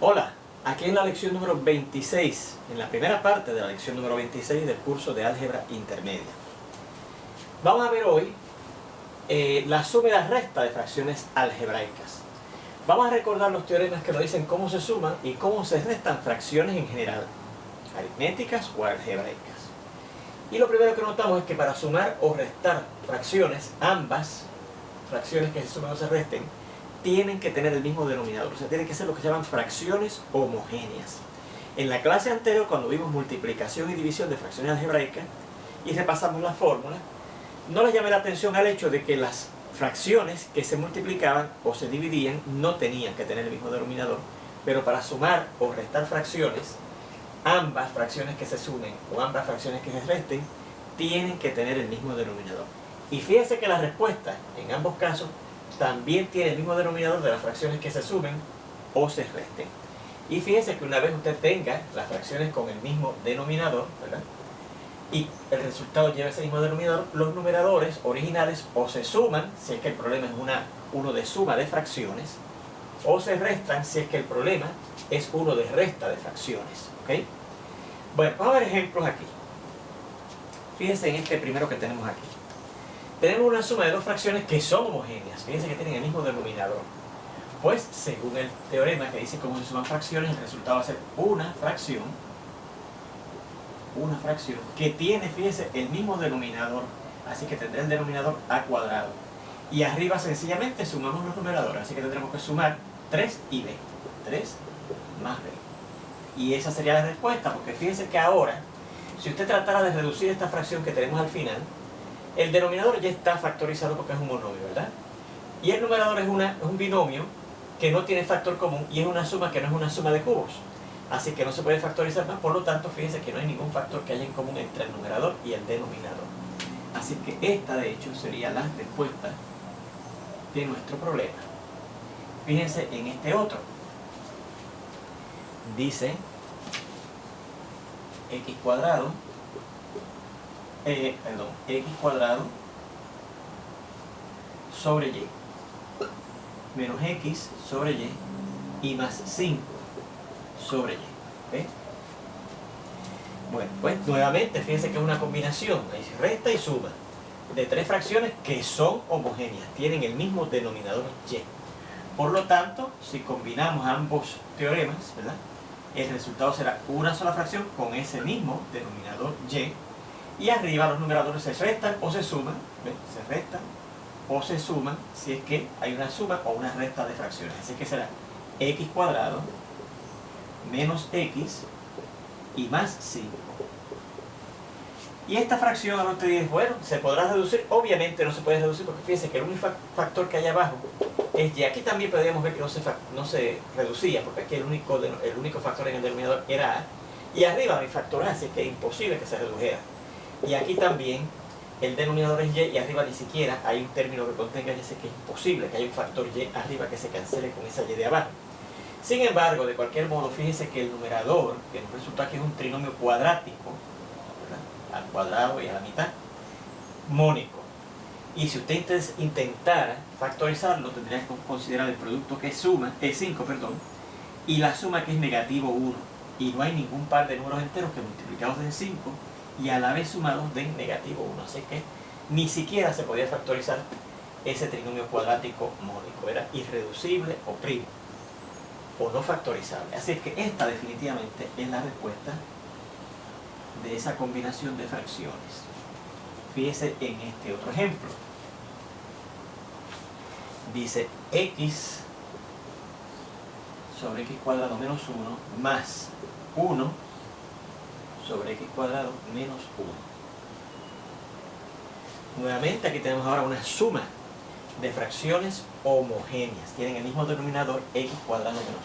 Hola, aquí en la lección número 26, en la primera parte de la lección número 26 del curso de álgebra intermedia. Vamos a ver hoy la suma y la resta de fracciones algebraicas. Vamos a recordar los teoremas que nos dicen cómo se suman y cómo se restan fracciones en general, aritméticas o algebraicas. Y lo primero que notamos es que para sumar o restar fracciones, ambas fracciones que se suman o se resten, tienen que tener el mismo denominador, o sea, tienen que ser lo que se llaman fracciones homogéneas. En la clase anterior, cuando vimos multiplicación y división de fracciones algebraicas y repasamos la fórmula, no les llamé la atención al hecho de que las fracciones que se multiplicaban o se dividían no tenían que tener el mismo denominador, pero para sumar o restar fracciones, ambas fracciones que se sumen o ambas fracciones que se resten tienen que tener el mismo denominador. Y fíjense que la respuesta en ambos casos también tiene el mismo denominador de las fracciones que se sumen o se resten. Y fíjense que una vez usted tenga las fracciones con el mismo denominador, ¿verdad?, y el resultado lleva ese mismo denominador, los numeradores originales o se suman, si es que el problema es uno de suma de fracciones, o se restan si es que el problema es uno de resta de fracciones. ¿Ok? Bueno, vamos a ver ejemplos aquí. Fíjense en este primero que tenemos aquí. Tenemos una suma de dos fracciones que son homogéneas. Fíjense que tienen el mismo denominador. Pues, según el teorema que dice cómo se suman fracciones, el resultado va a ser una fracción que tiene, fíjense, el mismo denominador. Así que tendrá el denominador a cuadrado. Y arriba sencillamente sumamos los numeradores. Así que tendremos que sumar 3 y b. 3 más b. Y esa sería la respuesta, porque fíjense que ahora, si usted tratara de reducir esta fracción que tenemos al final, el denominador ya está factorizado porque es un monomio, ¿verdad? Y el numerador es un binomio que no tiene factor común y es una suma que no es una suma de cubos. Así que no se puede factorizar más, por lo tanto, fíjense que no hay ningún factor que haya en común entre el numerador y el denominador. Así que esta, de hecho, sería la respuesta de nuestro problema. Fíjense en este otro. Dice x cuadrado sobre y menos x sobre y más 5 sobre y. ¿Ve? Bueno, pues nuevamente fíjense que es una combinación, ahí se resta y suma, de tres fracciones que son homogéneas, tienen el mismo denominador y. Por lo tanto, si combinamos ambos teoremas, ¿verdad?, el resultado será una sola fracción con ese mismo denominador y arriba los numeradores se restan o se suman, ¿ves?, se restan o se suman si es que hay una suma o una resta de fracciones. Así que será x cuadrado menos x y más 5. Y esta fracción, ahora usted dice, bueno, ¿se podrá reducir? Obviamente no se puede reducir porque fíjense que el único factor que hay abajo es y. Aquí también podríamos ver que no se reducía porque aquí el único factor en el denominador era a. Y arriba no hay factor a, así que es imposible que se redujera. Y aquí también el denominador es y arriba ni siquiera hay un término que contenga y, así que es imposible que haya un factor y arriba que se cancele con esa y de abajo. Sin embargo, de cualquier modo, fíjense que el numerador, que nos resulta que es un trinomio cuadrático, ¿verdad?, al cuadrado y a la mitad, mónico. Y si usted intentara factorizarlo, tendría que considerar el producto que es 5, y la suma que es negativo 1. Y no hay ningún par de números enteros que multiplicados den 5 y a la vez sumados den negativo 1. Así que ni siquiera se podía factorizar ese trinomio cuadrático mónico. Era irreducible o primo, o no factorizable. Así es que esta definitivamente es la respuesta de esa combinación de fracciones. Fíjese en este otro ejemplo. Dice x sobre x cuadrado menos 1 más 1 sobre x cuadrado menos 1. Nuevamente aquí tenemos ahora una suma de fracciones homogéneas. Tienen el mismo denominador x cuadrado menos 1.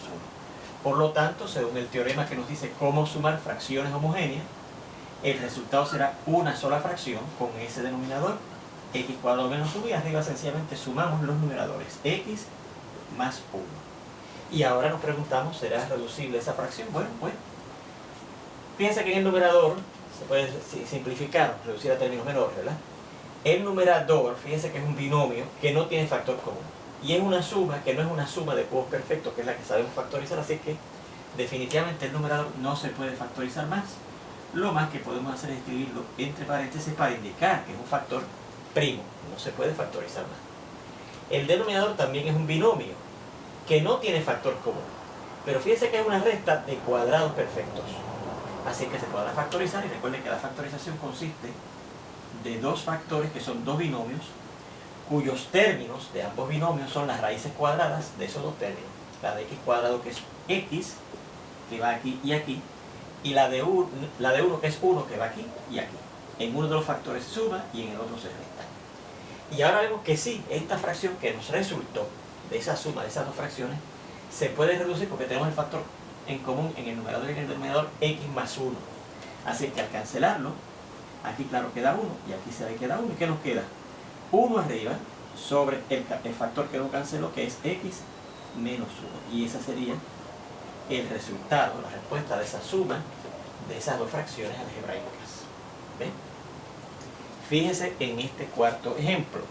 Por lo tanto, según el teorema que nos dice cómo sumar fracciones homogéneas, el resultado será una sola fracción con ese denominador, x cuadrado menos 1, y arriba sencillamente sumamos los numeradores, x más 1. Y ahora nos preguntamos, ¿será reducible esa fracción? Bueno, pues, piensa que en el numerador se puede simplificar, reducir a términos menores, ¿verdad? El numerador, fíjense que es un binomio que no tiene factor común. Y es una suma que no es una suma de cubos perfectos, que es la que sabemos factorizar, así que definitivamente el numerador no se puede factorizar más. Lo más que podemos hacer es escribirlo entre paréntesis para indicar que es un factor primo, no se puede factorizar más. El denominador también es un binomio que no tiene factor común, pero fíjense que es una resta de cuadrados perfectos, así que se podrá factorizar. Y recuerden que la factorización consiste de dos factores que son dos binomios cuyos términos de ambos binomios son las raíces cuadradas de esos dos términos, la de x cuadrado, que es x, que va aquí y aquí, y la de 1, que es 1, que va aquí y aquí. En uno de los factores se suma y en el otro se resta. Y ahora vemos que sí, esta fracción que nos resultó de esa suma de esas dos fracciones se puede reducir porque tenemos el factor en común en el numerador y en el denominador, x más 1. Así que al cancelarlo, aquí claro queda 1 y aquí se ve queda 1. ¿Y qué nos queda? 1 arriba sobre el factor que no canceló, que es x menos 1. Y esa sería el resultado, la respuesta de esa suma de esas dos fracciones algebraicas. ¿Ven? Fíjese en este cuarto ejemplo.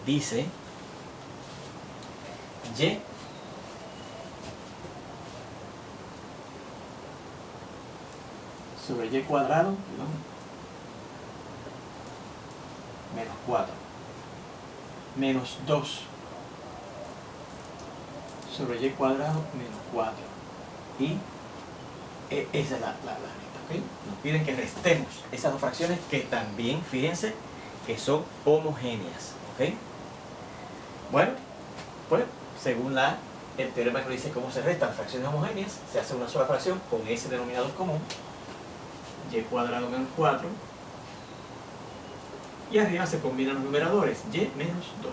Dice y sobre y cuadrado, menos 4 menos 2 sobre y cuadrado menos 4. Y esa es la resta, ¿ok? Nos piden que restemos esas dos fracciones que también, fíjense, que son homogéneas, ¿ok? Bueno, pues según el teorema que nos dice cómo se restan fracciones homogéneas, se hace una sola fracción con ese denominador común, y cuadrado menos 4, y arriba se combinan los numeradores, y menos 2.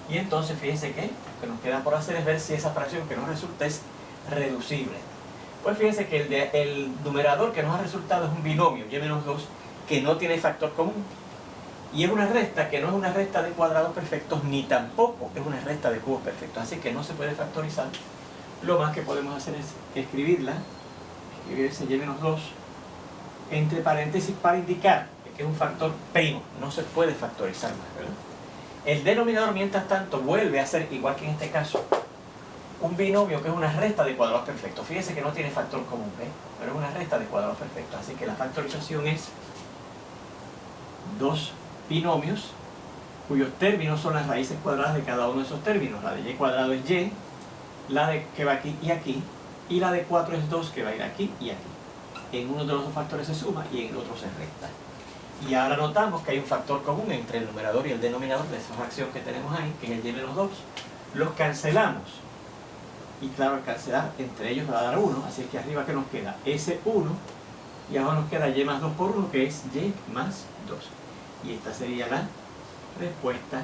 Y entonces fíjense que lo que nos queda por hacer es ver si esa fracción que nos resulta es reducible. Pues fíjense que el numerador que nos ha resultado es un binomio, y menos 2, que no tiene factor común. Y es una resta que no es una resta de cuadrados perfectos, ni tampoco es una resta de cubos perfectos. Así que no se puede factorizar. Lo más que podemos hacer es escribir ese y menos 2 entre paréntesis para indicar que es un factor primo. No se puede factorizar más, ¿verdad? El denominador, mientras tanto, vuelve a ser, igual que en este caso, un binomio que es una resta de cuadrados perfectos. Fíjense que no tiene factor común, ¿eh? Pero es una resta de cuadrados perfectos. Así que la factorización es dos binomios cuyos términos son las raíces cuadradas de cada uno de esos términos. La de y cuadrado es y, la de que va aquí y aquí, y la de 4 es 2, que va a ir aquí y aquí. En uno de los dos factores se suma y en el otro se resta. Y ahora notamos que hay un factor común entre el numerador y el denominador de esa fracción que tenemos ahí, que es el y menos 2. Los cancelamos. Y claro, al cancelar, entre ellos va a dar 1. Así que arriba que nos queda ese 1. Y abajo nos queda y más 2 por 1, que es y más 2. Y esta sería la respuesta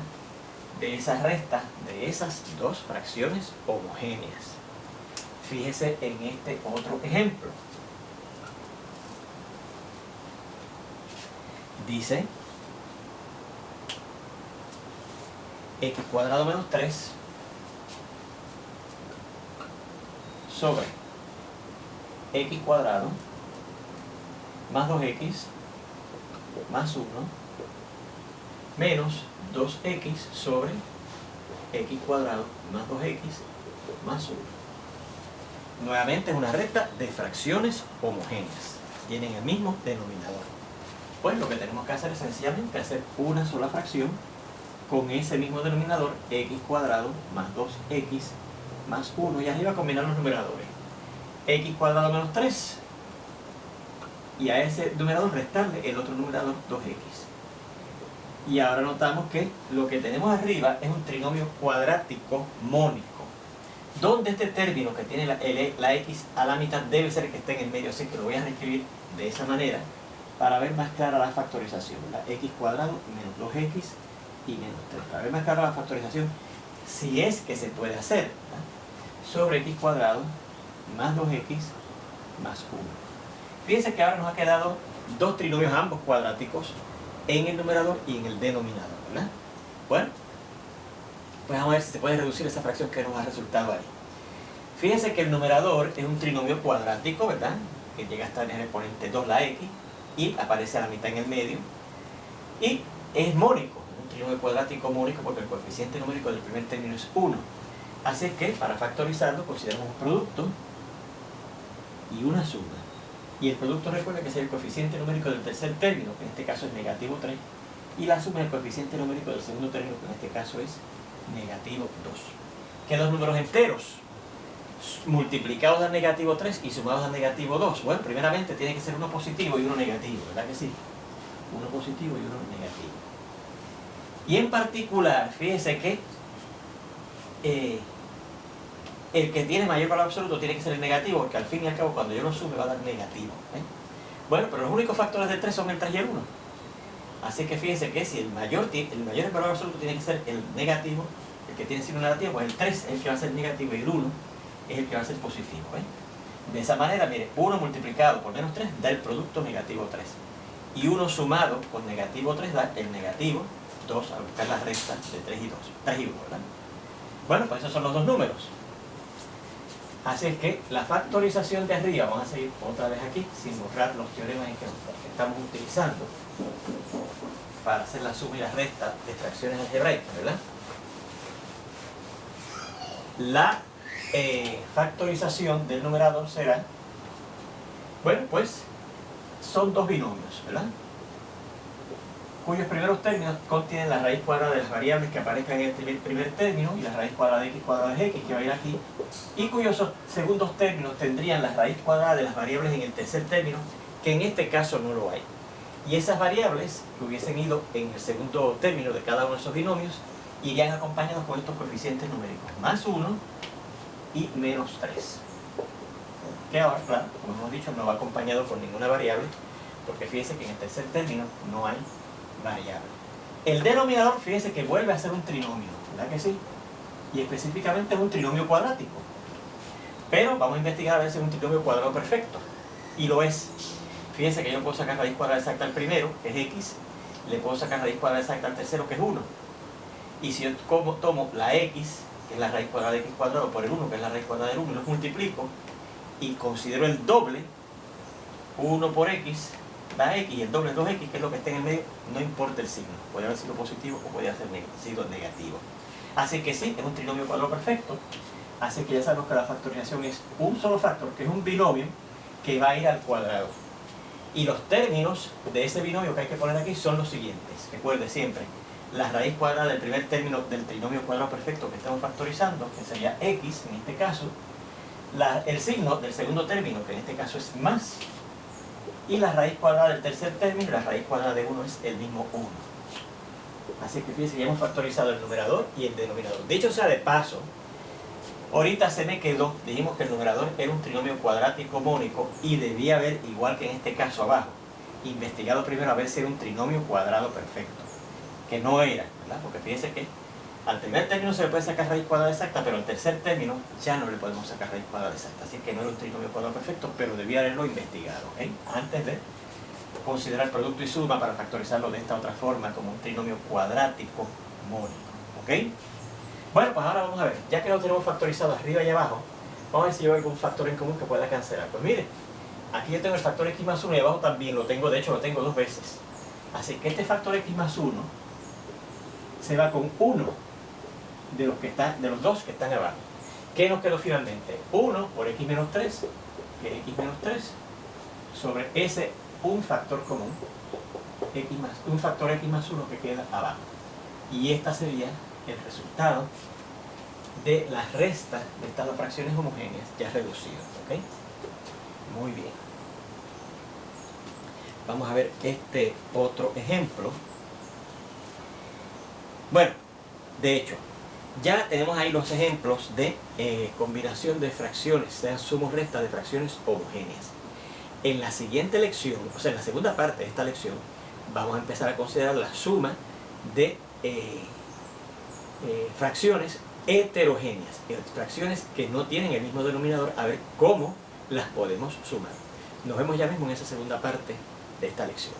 de esa resta de esas dos fracciones homogéneas. Fíjese en este otro ejemplo. Dice x cuadrado menos 3 sobre x cuadrado más 2x más 1 menos 2x sobre x cuadrado más 2x más 1. Nuevamente es una recta de fracciones homogéneas. Tienen el mismo denominador. Pues lo que tenemos que hacer es sencillamente hacer una sola fracción con ese mismo denominador, x cuadrado más 2x más 1, y arriba combinar los numeradores. X cuadrado menos 3, y a ese numerador restarle el otro numerador 2x. Y ahora notamos que lo que tenemos arriba es un trinomio cuadrático mónico, donde este término que tiene la x a la mitad debe ser el que esté en el medio, así que lo voy a reescribir de esa manera para ver más clara la factorización. La x cuadrado menos 2x y menos 3. Para ver más clara la factorización, si es que se puede hacer, ¿verdad? Sobre x cuadrado más 2x más 1. Fíjense que ahora nos ha quedado dos trinomios ambos cuadráticos en el numerador y en el denominador, ¿verdad? Bueno, pues vamos a ver si se puede reducir esa fracción que nos ha resultado ahí. Fíjense que el numerador es un trinomio cuadrático, ¿verdad? Que llega hasta en el exponente 2 la x y aparece a la mitad en el medio. Y es mónico, un trinomio cuadrático mónico porque el coeficiente numérico del primer término es 1. Así es que para factorizarlo consideramos un producto y una suma. Y el producto, recuerda que es el coeficiente numérico del tercer término, que en este caso es negativo 3, y la suma es el coeficiente numérico del segundo término, que en este caso es negativo 2. Que dos números enteros multiplicados al negativo 3 y sumados al negativo 2. Bueno, primeramente tiene que ser uno positivo y uno negativo, ¿verdad que sí? Uno positivo y uno negativo. Y en particular, fíjense que el que tiene mayor valor absoluto tiene que ser el negativo, porque al fin y al cabo cuando yo lo sume va a dar negativo. Bueno, pero los únicos factores del 3 son el 3 y el 1. Así que fíjense que si el mayor valor absoluto tiene que ser el negativo, el que tiene signo negativo, pues el 3 es el que va a ser negativo y el 1 es el que va a ser positivo. De esa manera, mire, 1 multiplicado por menos 3 da el producto negativo 3. Y 1 sumado con negativo 3 da el negativo 2 al buscar la resta de 3 y 2. 3 y 1, ¿verdad? Bueno, pues esos son los dos números. Así es que la factorización de arriba, vamos a seguir otra vez aquí, sin borrar los teoremas que estamos utilizando para hacer la suma y la resta de fracciones algebraicas, ¿verdad? La factorización del numerador será, bueno, pues son dos binomios, ¿verdad? Cuyos primeros términos contienen la raíz cuadrada de las variables que aparezcan en el primer término y la raíz cuadrada de x cuadrada de x que va a ir aquí, y cuyos segundos términos tendrían la raíz cuadrada de las variables en el tercer término, que en este caso no lo hay. Y esas variables que hubiesen ido en el segundo término de cada uno de esos binomios irían acompañados con estos coeficientes numéricos, más 1 y menos 3. Que ahora, claro, como hemos dicho, no va acompañado por ninguna variable, porque fíjense que en el tercer término no hay variable. El denominador, fíjense que vuelve a ser un trinomio, ¿verdad que sí? Y específicamente es un trinomio cuadrático. Pero vamos a investigar a ver si es un trinomio cuadrado perfecto. Y lo es. Fíjense que yo puedo sacar raíz cuadrada exacta al primero, que es x, le puedo sacar raíz cuadrada exacta al tercero, que es 1. Y si yo tomo la x, que es la raíz cuadrada de x cuadrado, por el 1, que es la raíz cuadrada del 1, y los multiplico, y considero el doble, 1 por x, da x, y el doble es 2x, que es lo que está en el medio, no importa el signo. Puede haber sido positivo o puede haber sido negativo. Así que sí, es un trinomio cuadrado perfecto. Así que ya sabemos que la factorización es un solo factor, que es un binomio, que va a ir al cuadrado. Y los términos de ese binomio que hay que poner aquí son los siguientes. Recuerde siempre, la raíz cuadrada del primer término del trinomio cuadrado perfecto que estamos factorizando, que sería x en este caso, el signo del segundo término, que en este caso es más, y la raíz cuadrada del tercer término, la raíz cuadrada de 1 es el mismo 1. Así que fíjense, ya hemos factorizado el numerador y el denominador. Dicho sea de paso, ahorita se me quedó, dijimos que el numerador era un trinomio cuadrático mónico y debía haber, igual que en este caso abajo, investigado primero a ver si era un trinomio cuadrado perfecto, que no era, ¿verdad? Porque fíjense que al primer término se le puede sacar raíz cuadrada exacta, pero al tercer término ya no le podemos sacar raíz cuadrada exacta. Así que no era un trinomio cuadrado perfecto, pero debía haberlo investigado, antes de considerar producto y suma para factorizarlo de esta otra forma como un trinomio cuadrático mónico. Bueno, pues ahora vamos a ver, ya que lo tenemos factorizado arriba y abajo, vamos a ver si yo hay algún factor en común que pueda cancelar. Pues mire, aquí yo tengo el factor x más 1 y abajo también lo tengo, de hecho lo tengo 2 veces. Así que este factor x más 1 se va con 1 de los dos que están abajo. ¿Qué nos quedó finalmente? 1 por x menos 3, que es x menos 3, sobre ese un factor común, un factor x más 1 que queda abajo. Y esta sería el resultado de las restas de estas dos fracciones homogéneas ya reducidas. Muy bien. Vamos a ver este otro ejemplo. Bueno, de hecho, ya tenemos ahí los ejemplos de combinación de fracciones, sean suma o resta de fracciones homogéneas. En la siguiente lección, o sea, en la segunda parte de esta lección, vamos a empezar a considerar la suma de fracciones heterogéneas, fracciones que no tienen el mismo denominador, a ver cómo las podemos sumar. Nos vemos ya mismo en esa segunda parte de esta lección.